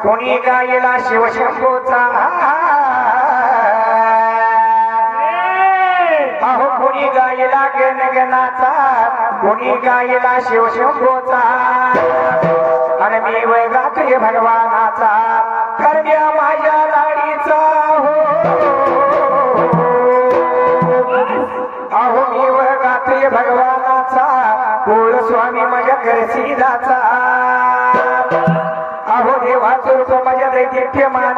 कोणी गायला शिवशंभूचा अहो कोणी गायला गणगणाचा कोणी गायला शिवशंभूचा आणि मी वय गातोय भगवानाचा करण्या माझ्या लाडीचा हो अहो मी वय गातोय भगवानाचा कुळ स्वामी माझ्या घरसीदाचा अहो देवाचं रूप माझ्या दैदिप्यमान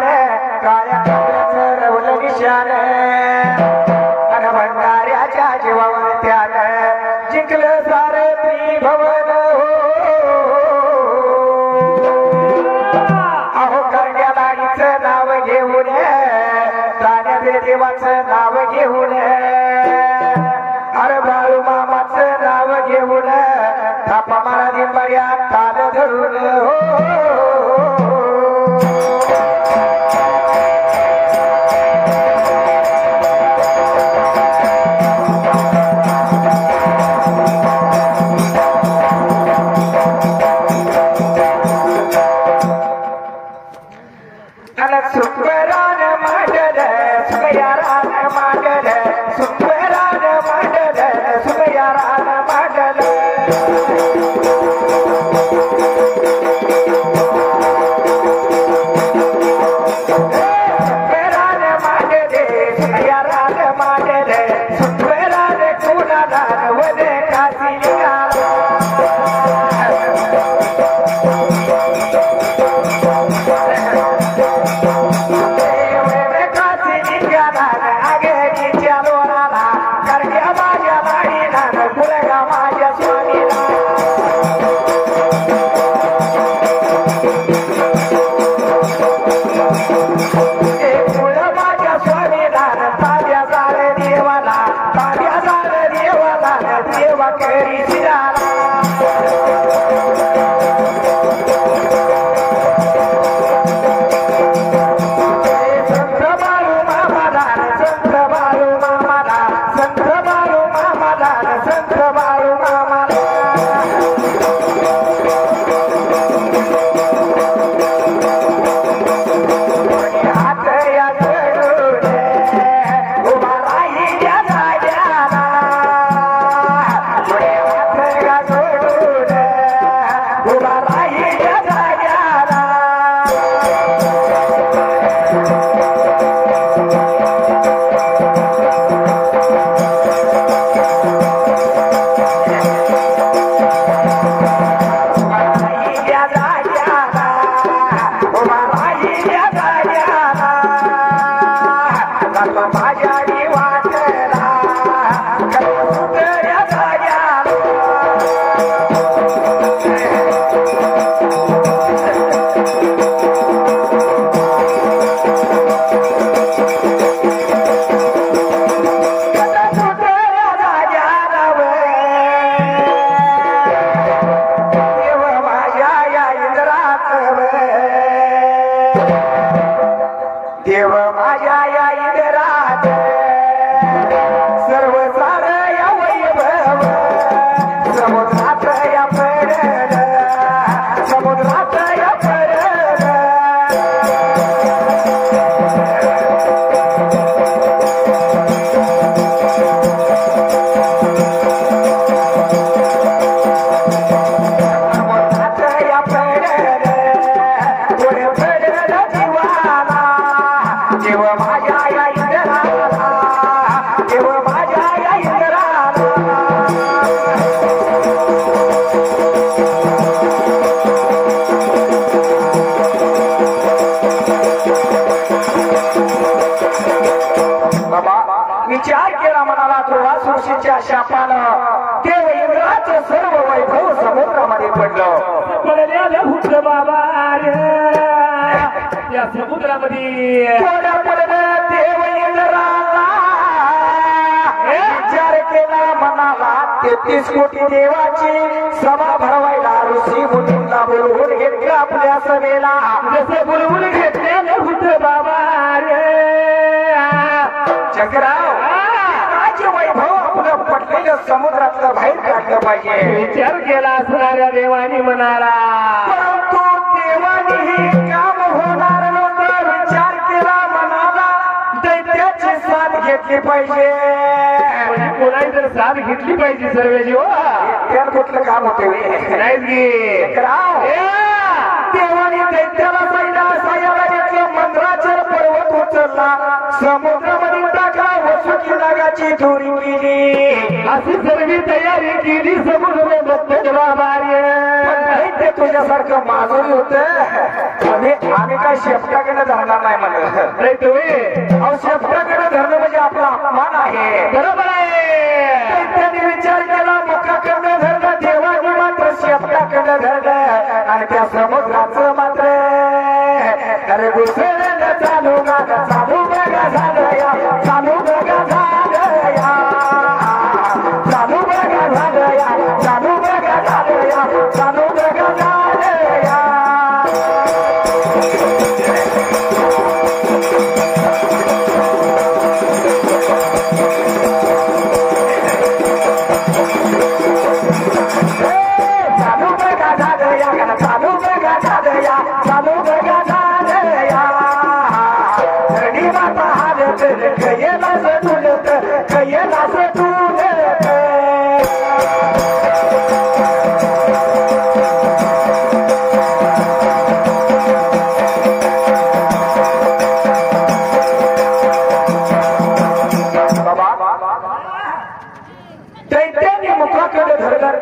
काळ्या कपड्याचं रवलं निशान अन भंडाऱ्याच्या जीवावर त्यानं जिंकलं सारे त्रिभुवन हो अहो करण्या लाडीचं नाव घेऊन तान्या देवाचं नाव घेऊन अरे बाळू मामाचं नाव घेऊन थापा मारा दिंबऱ्या ताल धरून हो विचार केला मनाला दुर्वासुशीच्या शापानं देव इंद्राचं सर्व वैभव समुद्रामध्ये पडलं. हुत बाबा या समुद्रामध्ये देव इंद्राला विचार केला मनाला 33 कोटी देवाची सभा भरवायला ऋषी मुनींना बोलवून घेतलं आपल्या सभेला जसं बोलवून घेतलेलं हुत बाबा चक्राव माझे वैभव आपलं पटलेलं समुद्रातलं बाहेर काढलं पाहिजे विचार केला असणाऱ्या देवानी म्हणाला परंतु देवानीही काम होणार नव्हतं विचार केला मनाला दैत्याची साथ घेतली पाहिजे म्हणजे कोणाही जर साथ घेतली पाहिजे सर्वेची हो त्यात कुठलं काम होते नाहीच की देवानी दैत्याला सायाला घेतलं मंत्राचल पर्वत उचलला समुद्रामध्ये टाका वसुकी नागाची दोरी केली अशी सर्व तयारी केली समुद्र बघतो बाबा ते तुझ्यासारखं माजुरी होत आम्ही काय शेपटाकडे धरणार नाही म्हणत अहो शेपटाकडे धरणं म्हणजे आपला अपमान आहे बरोबर आहे त्यांनी विचार केला मुखाकडनं धरलं देवानी मात्र शेपटाकडं धरलं आणि त्या समुद्राचं मात्र अरे घुसळलं चालू बघा झालं या चालू बघा झालं या चालू बघा झालं या चालू बघा झालं या चालू बघा झालं या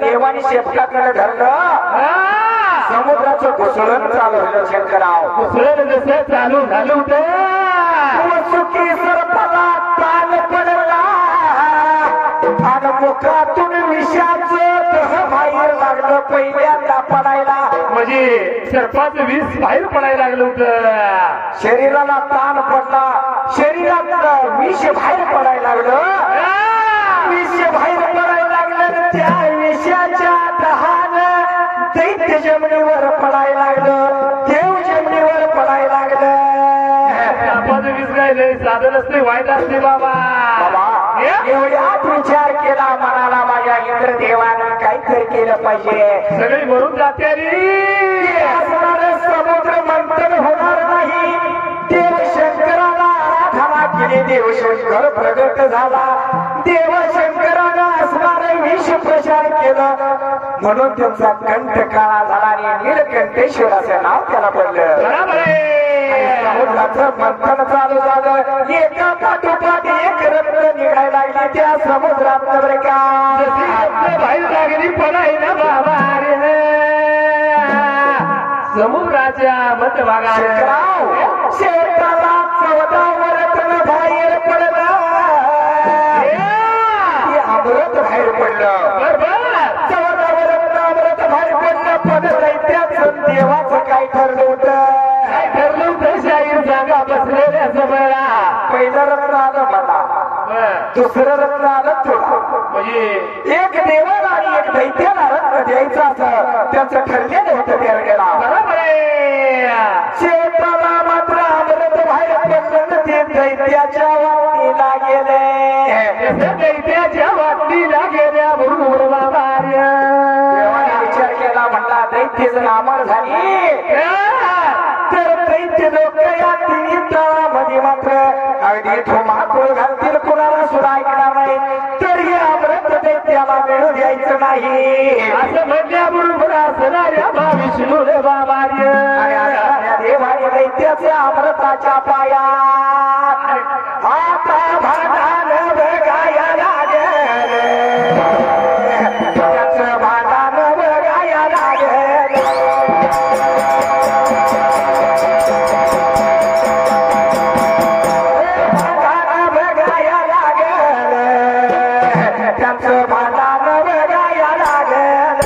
देवानी शेपटाकडे धरलं समुद्राचं घुसळण चालू झालं शंकराव घुसळण जसं चालू झालं होतं सुखी सर्पाला ताल पडला आणि मुखातून विषाचं दह बाहेर लागलं पहिल्यांदा पडायला म्हणजे सर्पाचं विष बाहेर पडायला लागलं होतं शरीराला ताण पडला शरीरात विष बाहेर पडायला लागलं विष बाहेर पडायला लागलं त्या विषाच्या दहानं दैत्य जमिनीवर पडायला लागलं देव जमिनीवर पडायला लागलं सापाचं विष काय नाही साधन असते वाईट असते बाबा एवढ्यात विचार केला मनाला माझ्या इंद्रदेवानं काहीतरी केलं पाहिजे सगळी मरून जाते समुद्र मंथन होणार नाही देव शंकराला आराधना केली देव शंकर प्रगट झाला देव शंकरानं असणारे विष प्रचार केलं म्हणून त्यांचा कंठ काळा झाला आणि नीलकंठेश्वराचं नाव त्याला पडलं समुद्राचं मंथन चालू झालं एका पाठोपाठ एक रत्न निघायला लागली त्या समुद्रात बरं का बाहेर लागली पडायला बाबा समुद्राच्या मध्यभागात शेताला 14 रत्न बाहेर पडलं अमृत बाहेर पडलं 14 रत्न अमृत बाहेर पडलं पण दैत्याचं देवाचं काय ठरलं होतं काय ठरलं होतं शाहीर जागा बसलेल्या समोरा पहिलं रत्न आलं मला दुसरं रत्न आलं तुला म्हणजे एक देवाला आणि एक दैत्याला रत्न द्यायचं असं त्यांचं ठरलेलं होतं त्यावेळेला बरोबर आहे शेताला मात्र अमृत बाहेर पडलं ते दैत्याच्या वाटणीला गेले दैत्याच्या वाटणीला गेल्या बरोबर बाबा देवाने विचार केला म्हणला दैत्य जर अमर झाली तर दैत्य लोक या तिन्ही तळामध्ये मात्र अगदी धुमाकूळ घालतील कुणाला सुद्धा ऐकणार नाही तर हे अमृत दैत्याला मिळू द्यायचं नाही असं म्हणल्याबरोबर असणाऱ्या विष्णू रे बाबा देवाने दैत्याच्या अमृताच्या पायात आता भांडण बघायला लागेल त्याचं भांडण बघायला लागेल त्याचं भांडण बघायला लागेल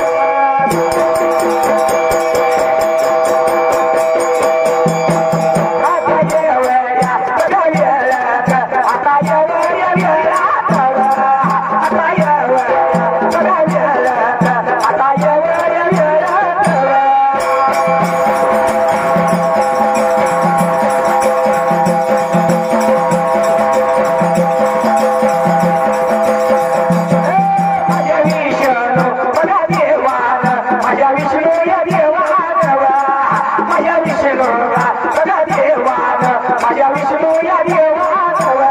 माझ्या विष्णू या देवाजवळ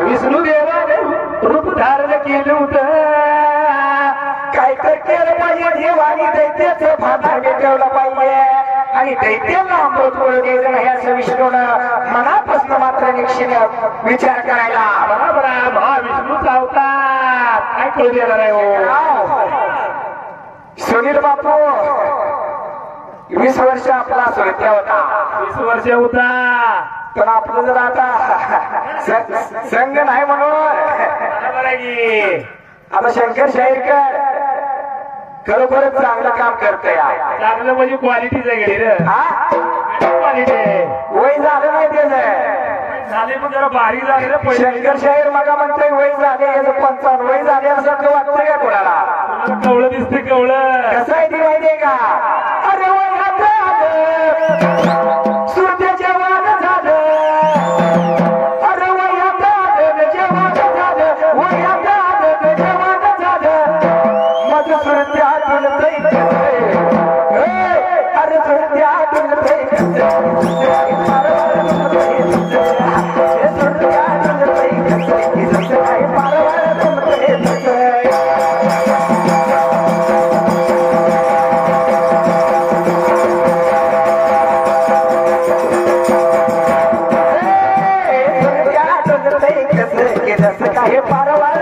विष्णुदेवाने रूप धारण केलं होतं. काय तर केलं पाहिजे देवानी दैत्याचं भातार ठेवलं पाहिजे आणि दैत्याला अमृत करू द्यायचं नाही असं विष्णूनं मनापासून मात्र निश्चित विचार करायला. बरोबर आहे. महाविष्णूचा अवतार काय करू देणार आहे हो. सुनील बापू 20 वर्ष आपला सुरत्या होता. 20 वर्ष होता. पण आपलं जर आता संघ नाही म्हणून बरोबर आहे की आता शंकर शाहीरकर खरोखरच चांगलं काम करतोय. चांगलं म्हणजे क्वालिटीच आहे गेली रे. क्वालिटी वय झालं नाही त्याच झाले पण जरा बारीक झाले रे पहिले. शंकर शाहीर मगा म्हणतोय वय झाले याचं 55 वय झाले असं वाटतंय का कोणाला. कवळं दिसते कवळं. कसं आहे ती माहितीये का. अरे वय सुरत्याच्या वाद झालं. अरे वय जेव्हा झालं वय जेव्हा झालं माझं सुरत्यातून अरे सुरत्यातून काय पारवार काय पारवार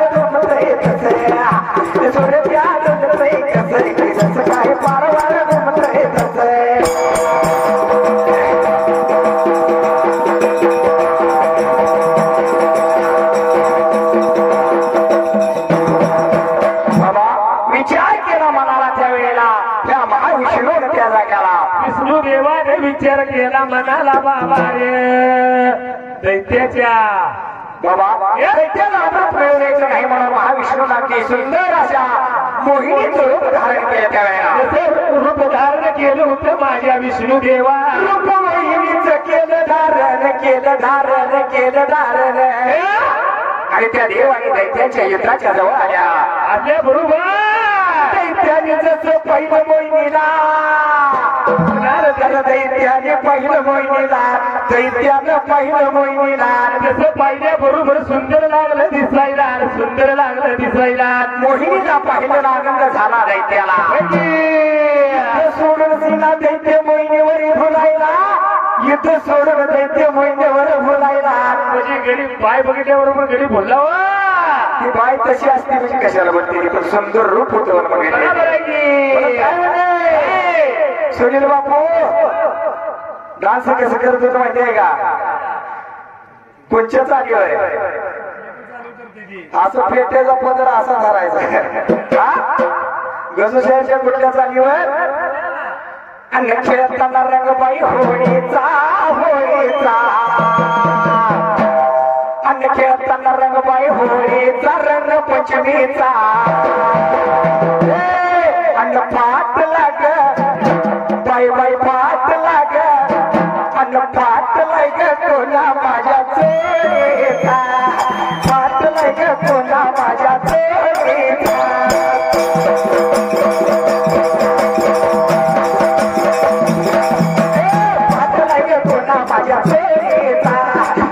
विचार केला मनाला त्यावेळेला त्या महाविष्णूने त्या जागाला. विष्णू देवाने विचार केला मनाला बाबा रे दैत्याच्या बाबा दैत्याला अमृत मिळवण्याचं नाही म्हणून महाविष्णूला की सुंदर अशा मोहिनीचं रूप धारण केलं त्यावेळेला. रूप धारण केलं होतं माझ्या विष्णू देवा. रूप मोहिनीचं केलं धारण आणि त्या देवाने दैत्याच्या युद्धाच्या जवळ आल्या. आपल्या बरोबर दैत्याने जसं पहिलं मोहिनीला दैत्याने पहिलं मोहिनीला जसं पहिल्या बरोबर सुंदर लागलं दिसायला मोहिनीला पाहिलं आनंद झाला दैत्याला. सोडून सीना दैत्य मोहिनीवर भुलायला युद्ध सोडून दैत्य मोहिनीवर भुलायला. म्हणजे गडी बाय बघितल्याबरोबर गडी बोलला ती बाय तशी असते म्हणजे कशाला बोलते पण सुंदर रूप होतं. सुनील बापू डान्स कसं करत होतं माहिती आहे का. कोणच्या जागेवर असं फेट्याचा पदर असा धरायचा. गजूशहरच्या कुठल्या जागेवर आणि खेळताना रंगबाई होळीचा आणि खेळताना रंगबाई होळीचा रंग पंचमीचा अन्न पाठ लाग बाई पाठ लाग अन्न पाठ लाग कोणा माझ्या चोरीचा पाठ लाग कोणा माझ्या चोरीचा. पाठ लाग कोणा माझ्या चोरीचा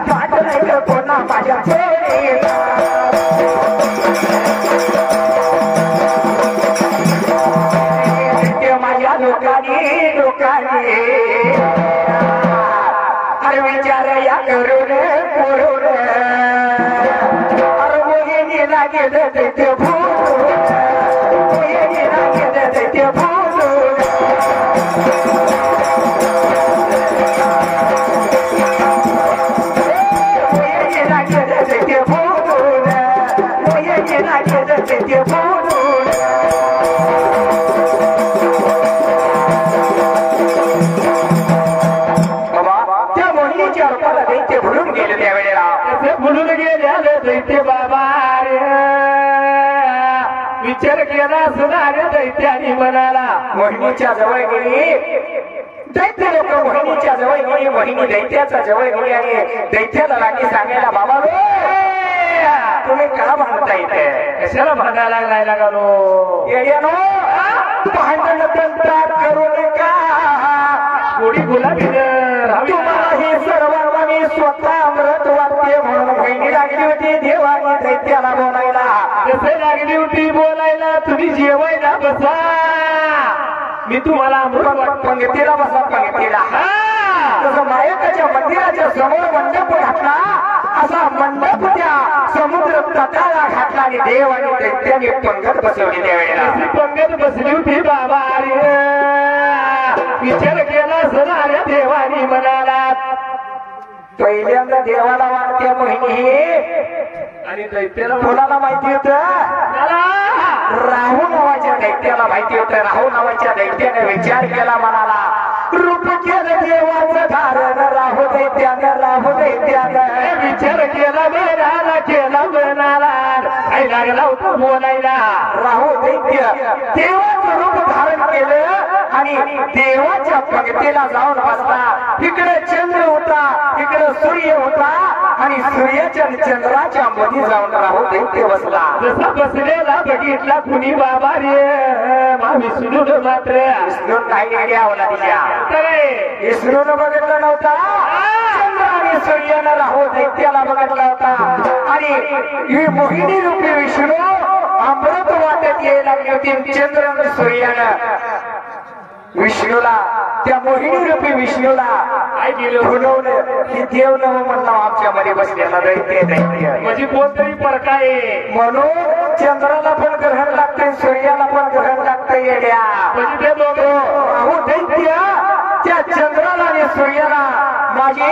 पाठ लाग कोणा माझ्या चोरीचा. लोकांनी अरे विचार या करून अरे मोहिनी लागेल तिथे भूल म्हणाला. मोहिनीच्या जवळ गेली. दैत्य लोक मोहिनीच्या जवळ गेली. मोहिनी दैत्याच्या जवळ गेली आणि दैत्याला लागली सांगायला, बाबा तुम्ही का भांडता इथे? कशाला भांडायला लागलाय लागलो? येड्यानो, भांडण तंटा करू नका. गोडी गुलाबी तुम्हाला हे सर्वांनी स्वतः अमृत वाटते म्हणून मोहिनी लागली होती देवानी दैत्याला बोलायला. कसे लागली होती बोलायला? तुम्ही जेवायला बसा, मी तुम्हाला अमृत पंगतीला बसा. पंगतीला तसं नायकाच्या मंदिराच्या समोर मंडप घातला, असा मंडप त्या समुद्र तटाला घातला आणि देव आणि दैत्याने पंगत बसवली. त्यावेळेला पंगत बसली होती बाबा. विचार केला सणाऱ्या देवानी म्हणाला. पहिल्यांदा देवाला वाटते मोहिनी आणि दैत्याला कोणाला माहिती होत? राहू नावाच्या दैत्याला माहिती होतं. राहू नावाच्या दैत्याने विचार केला, म्हणाला रूप केलं देवाचं धारण. राहू दैत्यानं, राहू दैत्यानं विचार केला बेराला केला म्हणाला. काही लागला होता बोलायला. राहू दैत्य देवाचं रूप धारण केलं आणि देवाच्या पंक्तीला जाऊन बसला. इकडे चंद्र होता, इकडे सूर्य होता आणि सूर्याच्या चंद्राच्या मध्ये जाऊन राहू दैत्य बसला. जसा बसलेला बघितला कुणी बाबा रे मा विष्णून मात्र विष्णू काही आयडिया आवला तिच्या. विष्णून बघितलं नव्हता, चंद्र आणि सूर्यानं राहू दैत्याला बघितला होता. आणि ही मोहिनी रूपी विष्णू अमृत वाटत यायला लागली होती. चंद्र आणि सूर्यानं विष्णूला, त्या मोहिनी रूपी विष्णूला काय केलं? फुलवलं की देव नव म्हणला आमच्या मध्ये बसलेला दैत्य. दैत्य म्हणजे कोणतरी फरक आहे. म्हणून चंद्राला पण ग्रहण लागतंय, सूर्याला पण ग्रहण लागतंय. येड्या म्हणजे ते दोघं राहू दैत्य त्या चंद्राला आणि सूर्याला माझी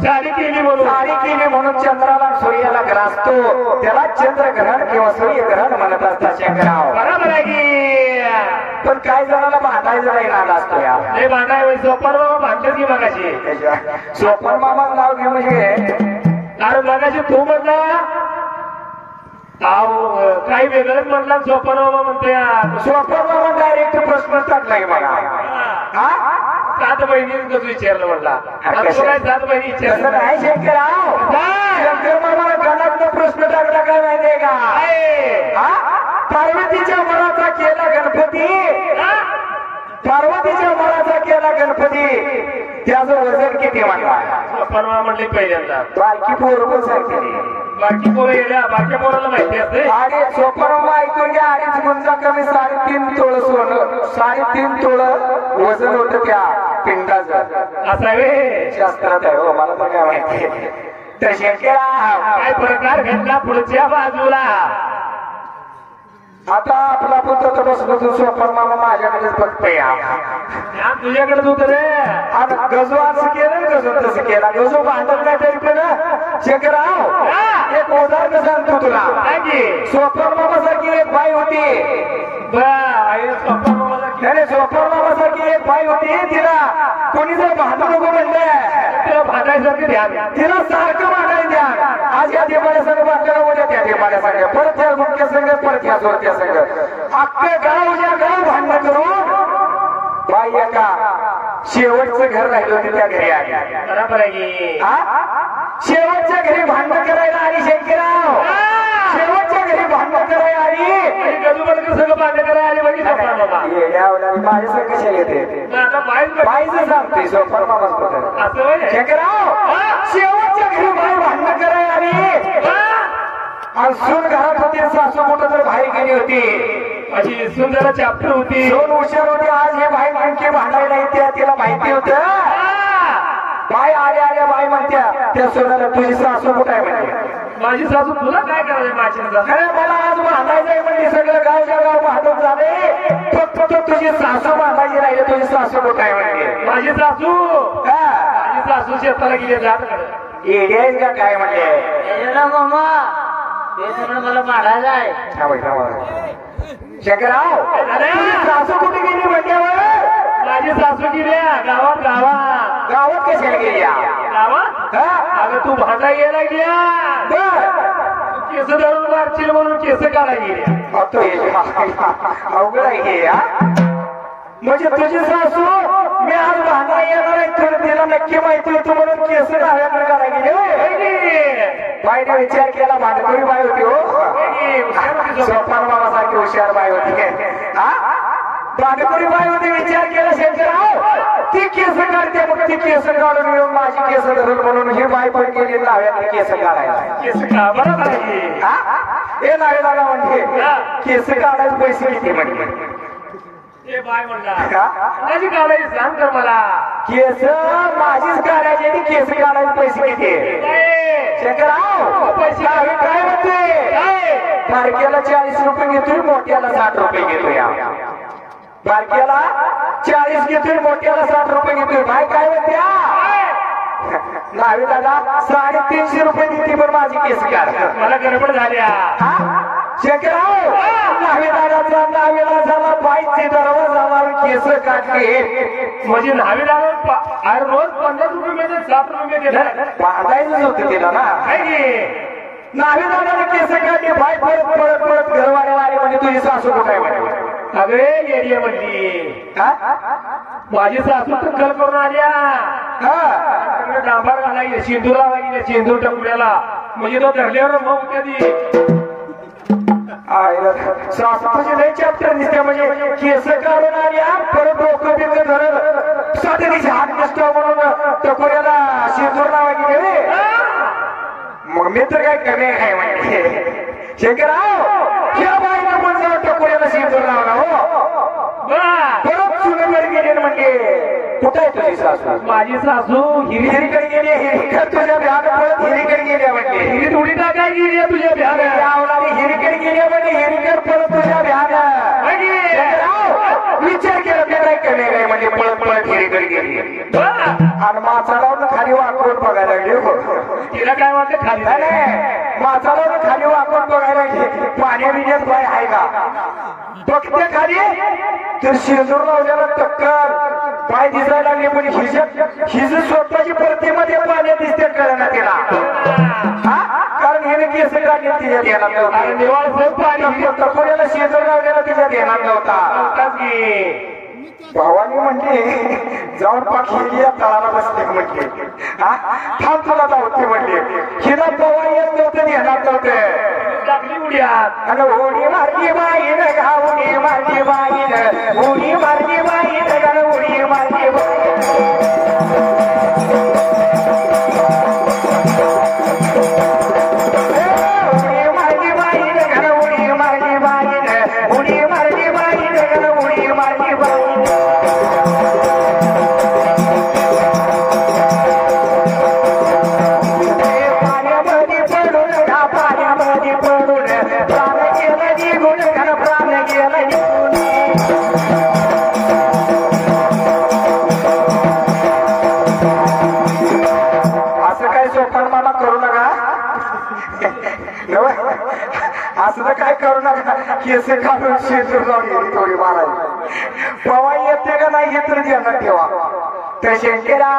साडी केली म्हणून साडी केली म्हणून चंद्राला सूर्याला ग्रासतो. त्याला चंद्रग्रहण किंवा सूर्यग्रहण म्हणत असतात शंकरराव. बरोबर आहे की. पण काय जणाला भांडायचं नाही नाद असतो या. हे भांडाय सोपार बाबा भांडत की मगाशी. सोपन मामा नाव घे म्हणजे अरे मगाशी तू म्हटला काही वेगळंच म्हटला. सोपार बाबा म्हणतो सोपन मामा डायरेक्ट प्रश्न टाकलाय मला. हा 7 बहिणी कसं विचारलं म्हटला. काय 7 बहिणी तसं विचारलं नाही शंकरराव. शंकर मामाला गणात प्रश्न टाकला काय माहितीये का? हा पार्वतीच्या मनाचा केला गणपती. पार्वतीच्या मनाचा केला गणपती. त्याचं वजन किती म्हणला? सोपार म्हणले पहिल्यांदा. बाकी पोरं सांगते बाकी पोरं येल्या बाकी पोराला माहिती असते. आणि सोपारमा ऐकून घ्या. 2.5 गुंजा कमी 3.5 तोळ सोनं, 3.5 तोळ वजन होतं त्या पिंडाचं. असा वे शास्त्रात आहे हो, मला तर काय माहिती. तर शंकरराव काय प्रकार घडला पुढच्या बाजूला. आता आपला पुत्र तर बसलो तू सोपार मामा माझ्याकडेच बघतोय. तुझ्याकडेच होत रे. आणि गजो असं केलं, गजो तसं केला. गजो भांडत नाही तरी पण शंकरराव एक उदाहरण सांगतो तुला. सोपार मामा सारखी एक बाई होती. सोपार मामा सारखी एक बाई होती. तिला कोणी जर भांडू नको म्हणलं तिला भांडायसारखं ध्यान. तिला सारखं भांडायला द्या. आज या देवाच्या संघ भांडलं, उद्या त्या देवाच्या संघ, परत या गुटक्या संघ, परत या जोरच्या संघ. अख्खं गाव उद्या गाव भांडण करून बाई एका शेवटचं घर राहिलं होतं त्या घरी आली. बरोबर आहे. शेवटच्या घरी भांडण करायला आली शंकरराव. शेवटच्या घरी भांडण करायला आली. गजूबडकर सगळं भांडण करायला आली म्हणजे सोपार बाबा. माझ्या संघ कशा येते आता बाईचं सांगते सोपार मामाच कुठं. असं होय. शंकरराव शेवटच्या घरी बाई भांडण करायला आली. आणि सून घरात होती, सासू कुठं तर बाहेर गेली होती. अशी सुंदर चॅप्टर होती. सून हुशार होती. आज हे बाई नेमकी भांडायला येते तिला माहिती होतं. बाई आल्या बाई म्हणत्या त्या सोनाला तुझी सासू कुठं आहे म्हणते. माझी सासू तुला काय करायचं माझ्या. खरं मला आज भांडायचंय म्हणजे सगळं गावच्या गाव भांडून झाले. फक्त तुझी सासू भांडायची राहिली. तुझी सासू कुठं आहे म्हणते. माझी सासू माझी सासू शेताला गेली जात येड्याच का काय म्हणते मामा ते सगळं मला मारायचं आहे. शंकरराव तुझी सासू कुठे गेली म्हणल्यावर माझी सासू गेली गावात. गावात कशाला गेली? गावात अगं तू भांडा गेला गेल्या केस धरून मारशील म्हणून केस काढायला गेले. अवघड आहे हे. म्हणजे तुझी सासू मी आज भांडा येणार आहे तर तिला नक्की माहिती होती म्हणून केस डाव्याकडे काढायला गेले. बाईने विचार केला भांडकुरी बाई होती हो. सोपान बाबासारखी हुशार बाई होती. भांडकुरी बाई होती. विचार केला शंकरराव ती केस काढते मग ती केस काढून येऊन माझी केस धरून म्हणून ही बाई पण गेली डाव्याकडे केस काढायला. केस का बरोबर आहे. हे नावे दादा म्हणजे केस काढायला पैसे किती म्हणजे ते बाय म्हणला माझी काढायची सांग कर मला. केस माझीच काढायची आणि केस काढायचे पैसे किती शंकरराव पैसे काय होते. बारक्याला 40 रुपये घेतोय मोठ्याला 60 रुपये घेतोय. बारक्याला 40 घेतोय मोठ्याला 60 रुपये घेतोय. बाय काय होत्या नावे दादा 350 रुपये देते पण माझी केस काढ. मला गडबड झाल्या. शंकरराव नावेदाराचा नावेला झाला बाईचे दरवाजा केस काढले म्हणजे नावेदार रोज 50 रुपये मिळते 60 रुपये मिळते. बांधायचंच होतं तिला ना. नावेदाराने केस काढले बाई पळत पळत पळत घरवाल्याला आले म्हणजे तुझी सासू कुठे आहे. अगे एरिया म्हणली माझी सासू टक्कल करून आल्या. डांबार घालायचे सिंदूर लावायचे सिंदूर टकल्याला म्हणजे तो धरल्यावर मग कधी सासूचे लय चॅप्टर दिसते म्हणजे केस काढून आल्या परत डोकं बिकं धरत साठीची हात दिसतो म्हणून टकोऱ्याला सिंदूर लावायची गेले. मग मी तर काय कमी आहे म्हणजे शंकरराव या बाईला म्हणजे टकोऱ्याला सिंदूर लावला हो. परत सुनेकडे गेले म्हणजे कुठे आहे तुझी सासू. माझी सासू हिरीकडे गेली. हिरीकर तुझ्या बिहार परत हिरीकडे गेल्या म्हणजे हिरी थोडी टाकाय गेली तुझ्या बिहार. हिरीकडे गेल्या म्हणजे हिरीकर परत तुझ्या बिहार. विचार केला मी काय कमी आहे म्हणजे पळत पळत हिरीकडे गेली आणि माचाडावर खाली वाकून बघायला लागली. तिला काय वाटतं खाली माचाडावर खाली वाकून बघायला लागली. पाण्या बिण्यात बाय आहे का बघते खाली तर शेंदूर लावल्याला टक्कर पाय दिसायला लागले पण हिज स्वतःची प्रतिमध्ये पाण्यात दिसते कळना तिला. कारण हिने केस काढले तिच्या ध्यानात नव्हता. टकोऱ्याला शेंदूर लावल्याला तिच्या ध्यानात नव्हता. भावानी म्हणले जाऊन पाक हिरी या तळाला बसले म्हटले थांब तुला धावते म्हणले. हिला पवा येत नव्हतं ध्यानात नव्हतं. आणि उडी मारली बाईन घाऊनी मारली बाईन उडी मारली बाईन उडी मारली असं काय करू नका. केस काढून शेंदूर लावली थोडी मारायची. पवा येते का नाही येत तर ध्यानात ठेवा. तर शंकरा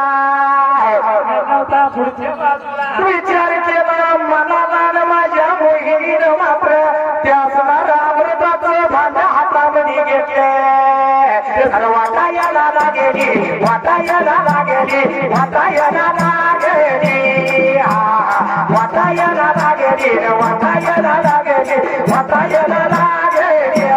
विचार केला मनाला माझ्या मोहिनीनं मात्र त्याच अमृताचं भांड हातामध्ये घेतले. वाटायला लागेली वाटायला लागेली वाटायला लागेली वाटायला लागेली वाटायला लागेली वाटायला लागेली.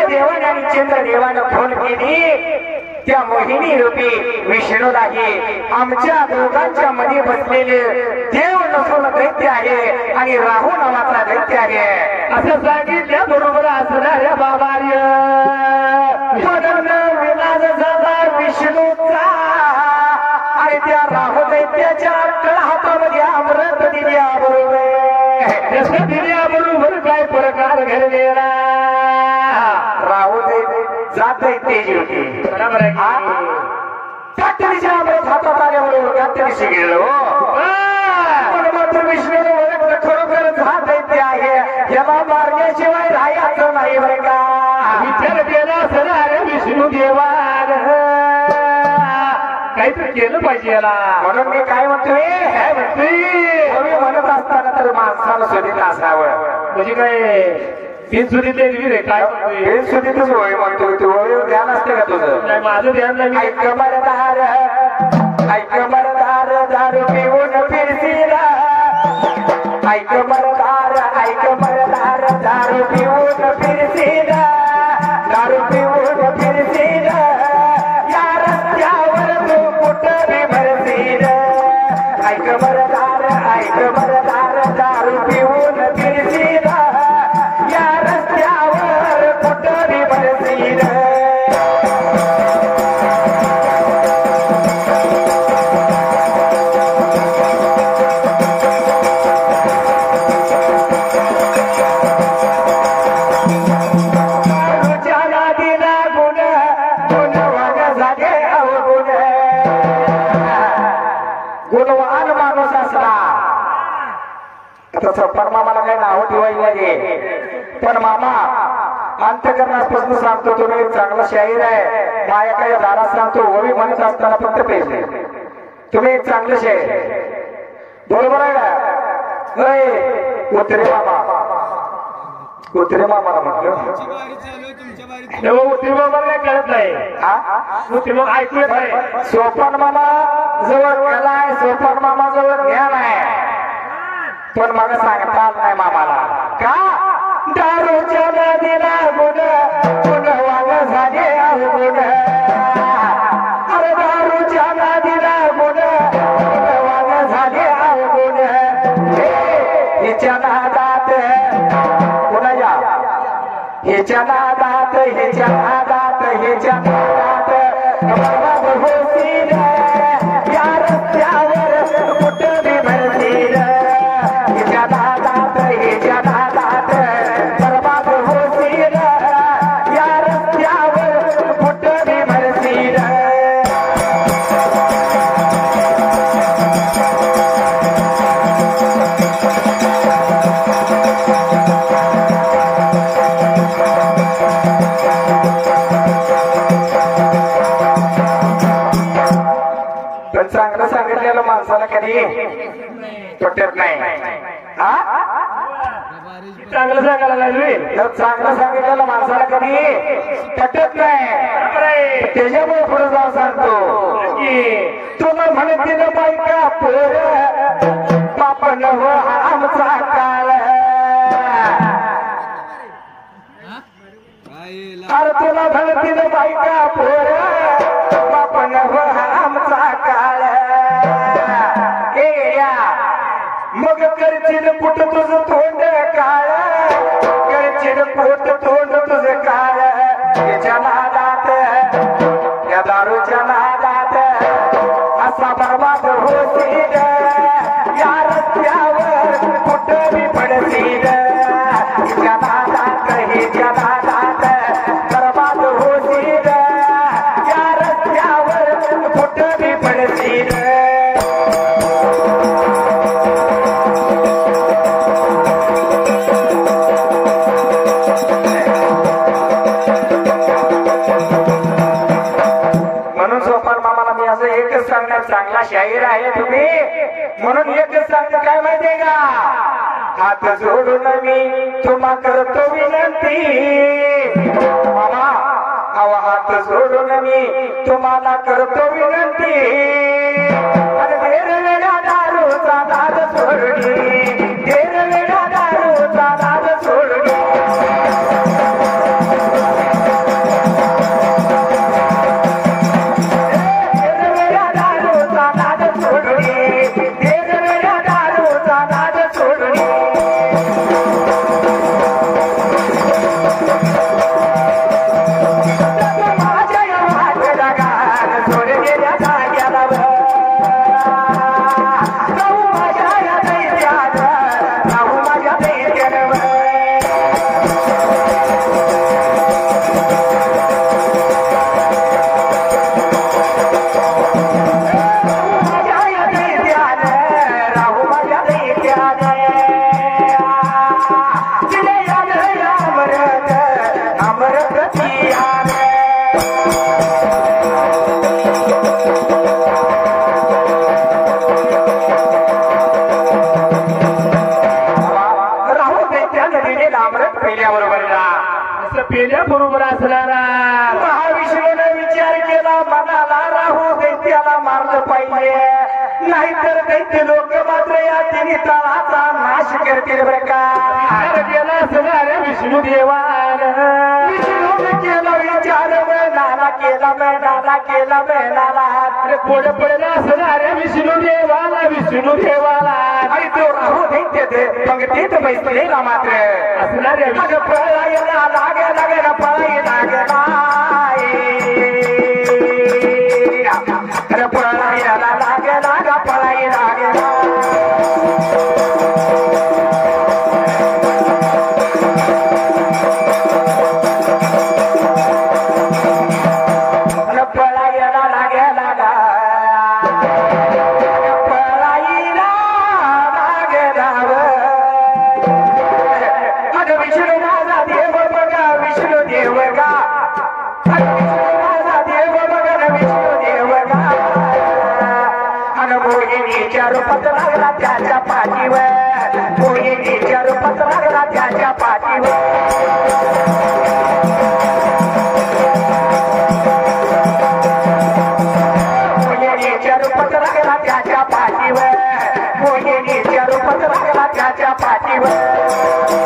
सूर्यदेवाने आणि चंद्रदेवानं फोन केली त्या मोहिनी रूपी विष्णूलाही आमच्या दोघांच्या मध्ये बसलेले देव नसून दैत्य आहे आणि राहू नावाचा दैत्य आहे असं सांगितल्या बरोबर असणाऱ्या बाबार्य म्हणून विलास झाला विष्णूचा आणि त्या राहू दैत्याच्या हातामध्ये अमृत दिल्या बरोबर दिल्याबरोबर काय प्रकार घडलेला राहू दैत्य जात तेज होती बरोबर आहे कातरीच्या अमृत हातात आल्याबरोबर कातरीशी गेलो पण मात्र विष्णूने ओळखलं खरोखर जात दैत्य आहे याला मारण्याशिवाय राहायचं नाही बरं का विचार केला असणाऱ्या विष्णू देवान काहीतरी केलं पाहिजे याला म्हणून मी काय म्हणतोय काय म्हणतोय कवी म्हणत असताना तर माणसाला शोधित असावं म्हणजे काय बिनसुदीतले वीर आहे काय म्हणतोय बिनसुदीतच होय म्हणतोय तू होय ध्यान असते का तुझं नाही माझं ध्यान नाही ऐक मरदार दारू पिऊन फिरसीला ऐक मरदार दारू पिऊन फिरसीला दारू पिऊन फिरसीला या रस्त्यावर तू कुठं बी भरसील ऐक मरदार दारू पिऊन फिरसीला या रस्त्यावर कुठं बी भरसील गुणवान माणूस असला तसं मामाला काही नाव ठेवायला नाही पण मामा अंतकरणापासून सांगतो तुम्ही एक चांगला शाहीर आहे माया काही दारात सांगतो ओवी म्हणत असताना फक्त पेशे तुम्ही एक चांगलं शाहीर बरोबर आहे का नाही उतरे मामाला म्हटलं उत्तरी कळत नाही उत्तरी ऐकू येत नाही सोपान मामा जवळ गेलाय सोपान मामा जवळ ज्ञान आहे पण मला सांगता आलं नाही मामाला का दारूच्या नदीला गुण वाग झाले गुण अरे दारूच्या नदीला गुण वाग झाले गुण हिच्या नादात कोणाच्या हिच्या नादात बरबाद होतील या रस्त्यावर कुठं बी भरतील हिच्या नादात बरबाद होतील या रस्त्यावर कुठं बी भरतील चांगलं सांगितलेलं माणसाला कधी पटत नाही चांगलं सांगायला लागली चांगलं सांगितलेलं माणसाला कधी पटत नाही त्याच्यामुळे पुढे जाऊन सांगतो की तुला म्हणते ना बायका पोर बाप न हो आमचा काळ अरे तुला म्हणते ना बायका पोर बाप न हो आमचा काळ मग करशील कुठ तुझं तोंड काळ करशील पोट तोंड तुझं काळ याच्या नादात या दारूच्या नादात असा बरबाद होतील या रस्त्यावर कुठं बी पडतील हिच्या नादात बरबाद होतील या रस्त्यावर कुठं बी पडतील एकच सांगणार चांगला शाहीर आहे तुम्ही म्हणून एकच सांगतो काय माहितीये का हात जोडून मी तुम्हा करतो विनंती मामा अहो हात जोडून मी तुम्हाला करतो विनंती अरे वेळा दारूचा नाद सोडली वेळा दारूचा नाद सोडली असणारा महाविष्णूने विचार केला मनाला राहू दैत्याला मारलं पाहिजे नाहीतर दैत्य लोक मात्र या तिन्ही तळाचा नाश करतील बरं का केला असणाऱ्या विष्णुदेवानं विष्णूने केला विचार मैनाला केला मैनाला पुढे पडला असणाऱ्या विष्णुदेवाला आणि तो राहू दैत्य ते पंक्तीत बैसलेला मात्र असणाऱ्या अगं पळायला लागेला पळायला लागेला अरे पळायला लागेला पळायला लागेला रूपात लागला त्याच्या पाठीवर मोहिनीच्या रूपात लागला त्याच्या पाठीवर मोहिनीच्या रूपात लागला त्याच्या पाठीवर मोहिनीच्या रूपात लागला त्याच्या पाठीवर